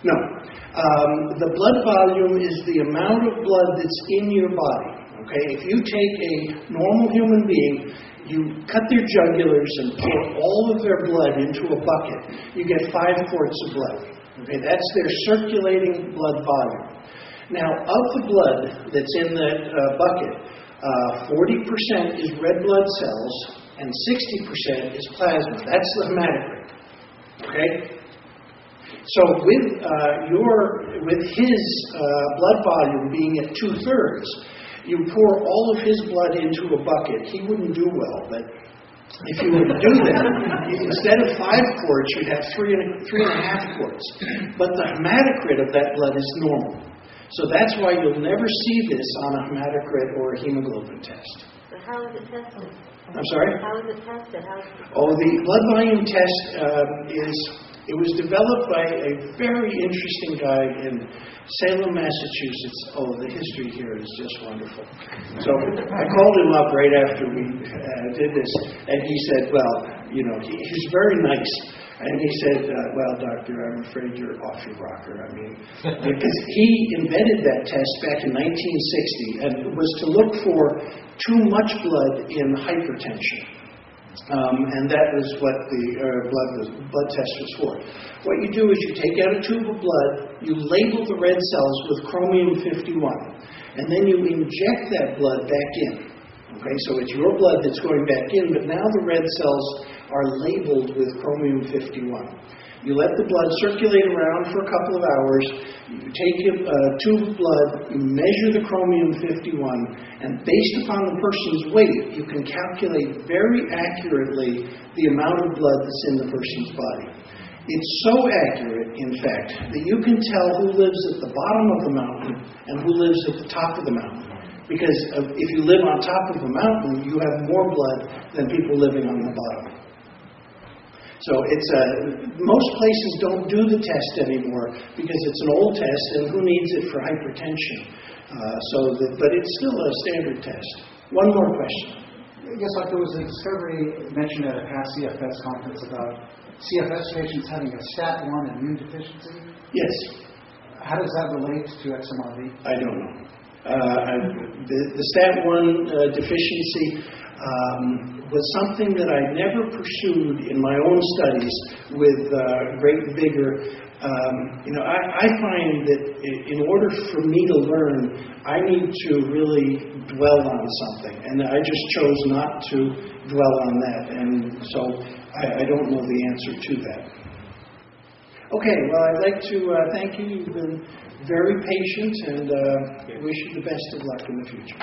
No. The blood volume is the amount of blood that's in your body. Okay? If you take a normal human being, you cut their jugulars and pour all of their blood into a bucket, you get 5 quarts of blood. Okay? That's their circulating blood volume. Now, of the blood that's in that bucket, 40% is red blood cells and 60% is plasma. That's the hematocrit. Okay? So with his blood volume being at 2/3, you pour all of his blood into a bucket. He wouldn't do well, but if you were to do that, instead of 5 quarts, you'd have 3.5 quarts. But the hematocrit of that blood is normal. So that's why you'll never see this on a hematocrit or a hemoglobin test. So how is it tested? I'm sorry? How is it tested? The blood volume test it was developed by a very interesting guy in Salem, Massachusetts. Oh, the history here is just wonderful. So I called him up right after we did this, and he said, well, he's very nice. And he said, well, doctor, I'm afraid you're off your rocker. I mean, because he invented that test back in 1960, and it was to look for too much blood in hypertension. And that was what the blood test was for. What you do is you take out a tube of blood, you label the red cells with chromium-51, and then you inject that blood back in. Okay, so it's your blood that's going back in, but now the red cells are labeled with chromium-51. You let the blood circulate around for a couple of hours, you take a tube of blood, you measure the chromium-51, and based upon the person's weight, you can calculate very accurately the amount of blood that's in the person's body. It's so accurate, in fact, that you can tell who lives at the bottom of the mountain and who lives at the top of the mountain. Because if you live on top of a mountain, you have more blood than people living on the bottom. So most places don't do the test anymore because it's an old test, and who needs it for hypertension? But it's still a standard test. One more question. Yes, like there was a discovery mentioned at a past CFS conference about CFS patients having a STAT1 immune deficiency. Yes. How does that relate to XMRV? I don't know. The STAT1 deficiency was something that I never pursued in my own studies with great vigor. I find that in order for me to learn, I need to really dwell on something, and I just chose not to dwell on that, and so I don't know the answer to that. Okay, well, I'd like to thank you. You've been very patient, and wish you the best of luck in the future.